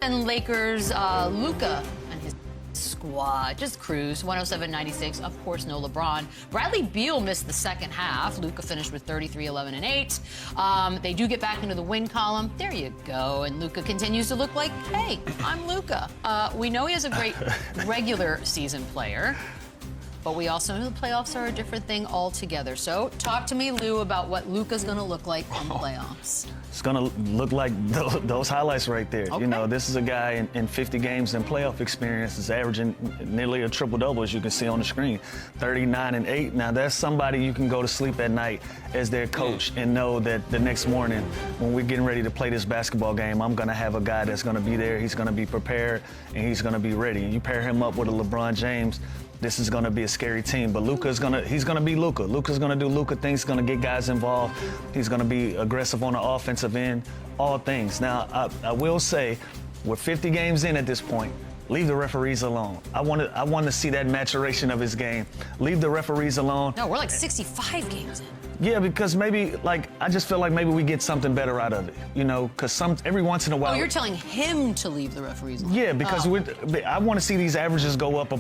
And Lakers, Luka and his squad just cruised 107-96. Of course, no LeBron. Bradley Beal missed the second half. Luka finished with 33, 11, and 8. They do get back into the win column. There you go. And Luka continues to look like, hey, I'm Luka. We know he is a great regular season player, but we also know the playoffs are a different thing altogether. So talk to me, Lou, about what Luka's going to look like in the playoffs. It's going to look like those highlights right there. Okay. You know, this is a guy in 50 games in playoff experience is averaging nearly a triple-double, as you can see on the screen, 39 and 8. Now, that's somebody you can go to sleep at night as their coach and know that the next morning when we're getting ready to play this basketball game, I'm going to have a guy that's going to be there. He's going to be prepared, and he's going to be ready. And you pair him up with a LeBron James, this is going to be a scary team, but he's going to be Luka. Luka's going to do Luka things, going to get guys involved. He's going to be aggressive on the offensive end, all things. Now, I will say, we're 50 games in at this point. Leave the referees alone. I want to see that maturation of his game. Leave the referees alone. No, we're like 65 games in. Yeah, because maybe, I just feel like maybe we get something better out of it, you know, because every once in a while. Oh, you're telling him to leave the referees alone? Yeah, because I want to see these averages go up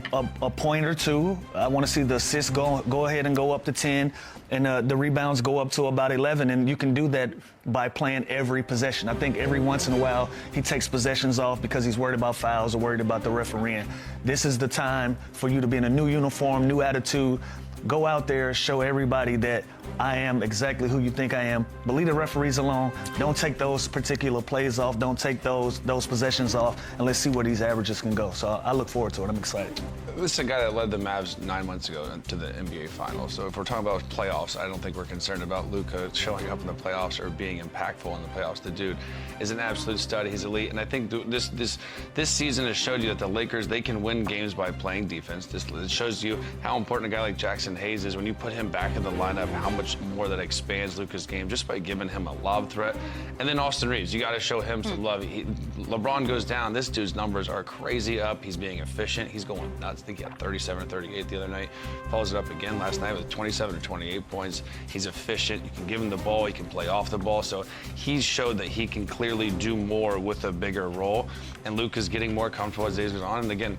a point or two. I want to see the assists go ahead and go up to 10, and the rebounds go up to about 11, and you can do that by playing every possession. I think every once in a while he takes possessions off because he's worried about fouls or worried about the refereeing. This is the time for you to be in a new uniform, new attitude. Go out there, show everybody that I am exactly who you think I am. But leave the referees alone. Don't take those particular plays off. Don't take those possessions off. And let's see where these averages can go. So I look forward to it. I'm excited. This is a guy that led the Mavs 9 months ago to the NBA Finals. So if we're talking about playoffs, I don't think we're concerned about Luka showing up in the playoffs or being impactful in the playoffs. The dude is an absolute stud. He's elite. And I think this season has showed you that the Lakers, they can win games by playing defense. It shows you how important a guy like Jackson Hayes is when you put him back in the lineup, how much more that expands Luka's game just by giving him a lob threat. And then Austin Reeves, you got to show him some love. LeBron goes down. This dude's numbers are crazy up. He's being efficient. He's going nuts. I think he had 37 or 38 the other night. Follows it up again last night with 27 or 28 points. He's efficient. You can give him the ball. He can play off the ball. So he's showed that he can clearly do more with a bigger role. And Luka's getting more comfortable as days goes on. And again,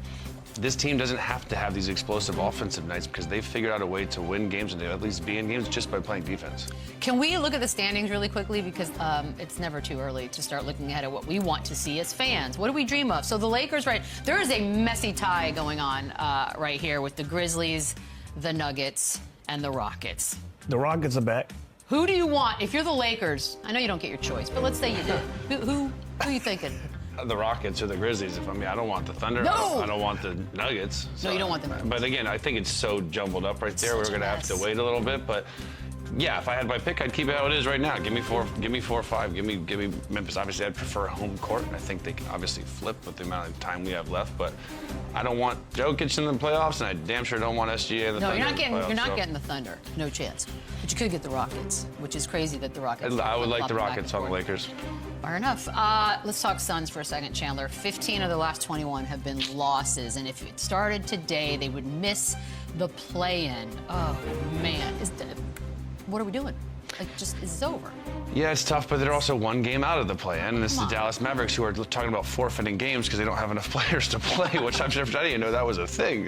this team doesn't have to have these explosive offensive nights because they've figured out a way to win games and to at least be in games just by playing defense. Can we look at the standings really quickly? Because it's never too early to start looking ahead at what we want to see as fans. What do we dream of? So the Lakers, right, there is a messy tie going on right here with the Grizzlies, the Nuggets, and the Rockets. The Rockets are back. Who do you want? If you're the Lakers, I know you don't get your choice, but let's say you did. Who are you thinking? The Rockets or the Grizzlies. I don't want the Thunder. No! I don't want the Nuggets. So. No, you don't want the Nuggets. But again, I think it's so jumbled up right there. We're going to have to wait a little bit. But yeah, if I had my pick, I'd keep it how it is right now. Give me 4 or 5. Give me Memphis. Obviously, I'd prefer home court. I think they can obviously flip with the amount of time we have left. But I don't want Jokic in the playoffs, and I damn sure don't want SGA in the Thunder. No, you're not getting the Thunder. No chance. But you could get the Rockets, which is crazy that the Rockets. I would like the Rockets on the Lakers. Fair enough. Let's talk Suns for a second, Chandler. 15 of the last 21 have been losses, and if it started today, they would miss the play-in. Oh, man. What are we doing? Is this over? Yeah, it's tough, but they're also one game out of the play-in, and this is the Dallas Mavericks, who are talking about forfeiting games because they don't have enough players to play, which I didn't even know that was a thing.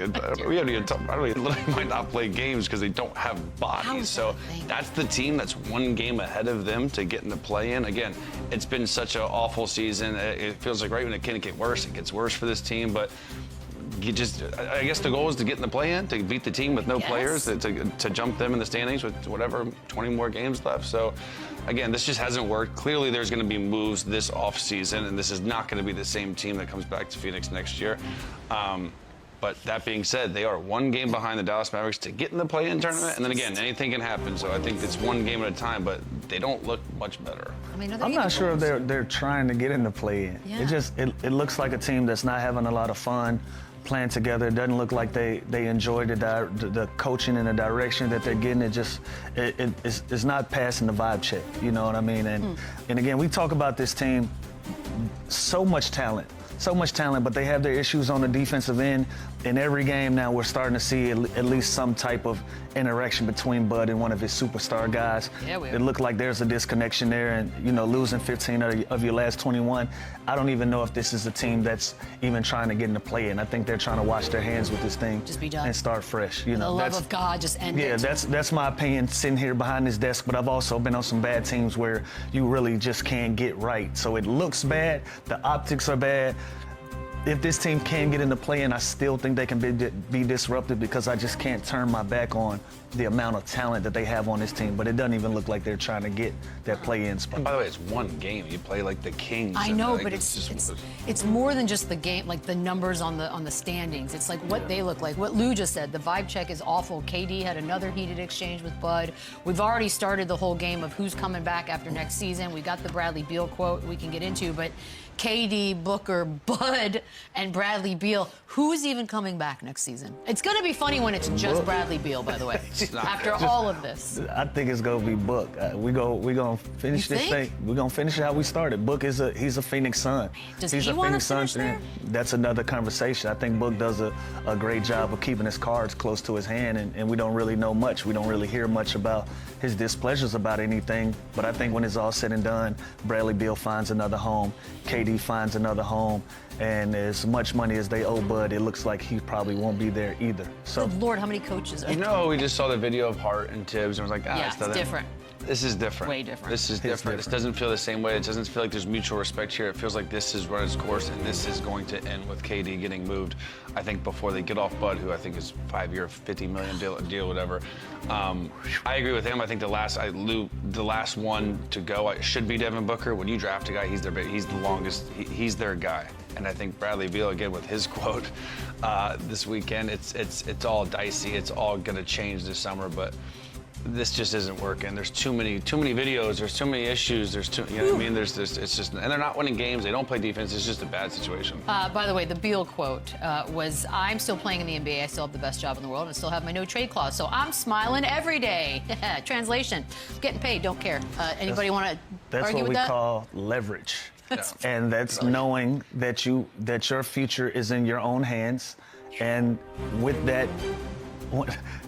We haven't even talked. Literally might not play games because they don't have bodies. So that's the team that's one game ahead of them to get in the play-in. Again, it's been such an awful season. It feels like right when it can get worse, it gets worse for this team, but I guess the goal is to get in the play-in, to beat the team with no players, to jump them in the standings with whatever 20 more games left. So, again, this just hasn't worked. Clearly, there's going to be moves this offseason, and this is not going to be the same team that comes back to Phoenix next year. But that being said, they are one game behind the Dallas Mavericks to get in the play-in tournament, and then again, anything can happen. So I think it's one game at a time, but they don't look much better. I'm not sure if they're trying to get in the play-in. Yeah. It looks like a team that's not having a lot of fun playing together. It doesn't look like they enjoy the coaching and the direction that they're getting. It's not passing the vibe check. You know what I mean? And again, we talk about this team, so much talent, but they have their issues on the defensive end. in every game now, we're starting to see at least some type of interaction between Bud and one of his superstar guys. Yeah, we are. It looked like there's a disconnection there, and losing 15 of your last 21. I don't even know if this is a team that's even trying to get into play, and I think they're trying to wash their hands with this thing. Just be done. And start fresh. The love of God, just end it. Yeah, that's my opinion sitting here behind this desk, but I've also been on some bad teams where you really just can't get right. So it looks bad, the optics are bad. If this team can get into play, and I still think they can be disrupted, because I just can't turn my back on the amount of talent that they have on this team. But it doesn't even look like they're trying to get that play-in spot. And by the way, it's one game. You play like the Kings. I know, but it's more than just the game, like the numbers on the standings. It's like what they look like. What Lou just said, the vibe check is awful. KD had another heated exchange with Bud. We've already started the whole game of who's coming back after next season. We got the Bradley Beal quote we can get into, but KD, Booker, Bud, and Bradley Beal. Who's even coming back next season? It's going to be funny when it's just Bradley Beal, by the way, after all of this. I think it's going to be Book. We're going to finish this thing. We're going to finish it how we started. Book he's a Phoenix Sun. Does he's he a want Phoenix to finish Sun. there? That's another conversation. I think Book does a great job of keeping his cards close to his hand, and we don't really know much. We don't really hear much about his displeasures about anything. But I think when it's all said and done, Bradley Beal finds another home. KD finds another home, and as much money as they owe Bud, it looks like he probably won't be there either. So, Good Lord, how many coaches are we just saw the video of Hart and Tibbs, and was like, Yeah, it's different. This is different. Way different. This is different. This doesn't feel the same way. It doesn't feel like there's mutual respect here. It feels like this has run its course, and this is going to end with KD getting moved, I think, before they get off Bud, who I think is 5-year, $50 million deal, whatever. I agree with him. I think the last one to go should be Devin Booker. When you draft a guy, he's the longest. He's their guy. And I think Bradley Beal, again, with his quote this weekend, it's all dicey. It's all going to change this summer, but this just isn't working. There's too many videos. There's too many issues. There's too, you know what I mean? It's just, and they're not winning games. They don't play defense. It's just a bad situation. By the way, the Beal quote was, "I'm still playing in the NBA. I still have the best job in the world, and still have my no trade clause. So I'm smiling every day." Translation: getting paid, don't care. Anybody want to argue with that? That's what we call leverage. And that's really knowing that your future is in your own hands, and with that,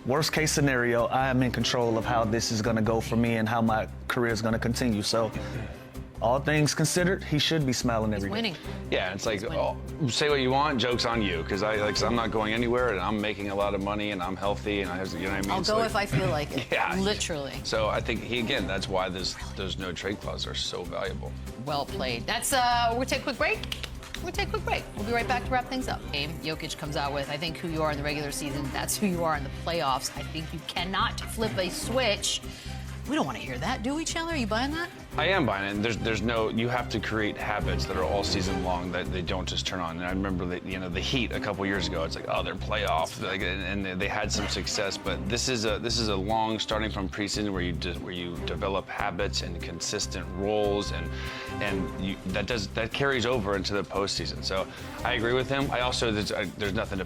worst case scenario, I am in control of how this is going to go for me and how my career is going to continue. So, all things considered, he should be smiling every day. Winning. Yeah, it's like, say what you want, joke's on you, because I'm not going anywhere, and I'm making a lot of money, and I'm healthy, and you know what I mean? I'll go if I feel like it. Yeah, literally. So I think that's why those no trade clauses are so valuable. Well played. That's we'll take a quick break. We'll be right back to wrap things up. Jokic comes out with, I think who you are in the regular season, that's who you are in the playoffs. I think you cannot flip a switch. We don't want to hear that, do we, Chandler? Are you buying that? I am buying it. There's no, you have to create habits that are all season long that they don't just turn on. And I remember the Heat a couple years ago. It's like, oh, they're playoff, and they had some success. But this is a long, starting from preseason, where you develop habits and consistent roles, and that carries over into the postseason. So I agree with him. I also there's nothing to